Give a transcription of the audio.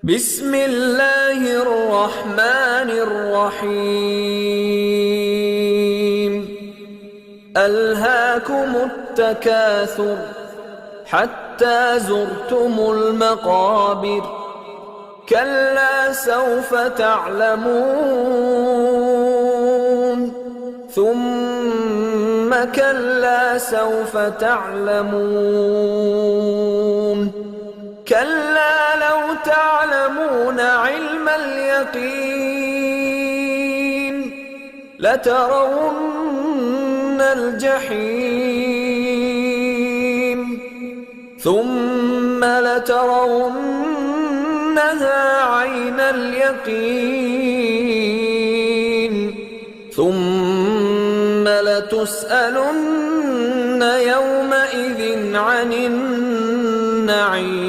بسم الله الرحمن الرحيم ألهاكم التكاثر حتى زرتم المقابر كلا سوف تعلمون ثم كلا سوف تعلمون كلا لو تعلمون علم اليقين لترون الجحيم ثم لترونها عين اليقين ثم لتسألن يومئذ عن النعيم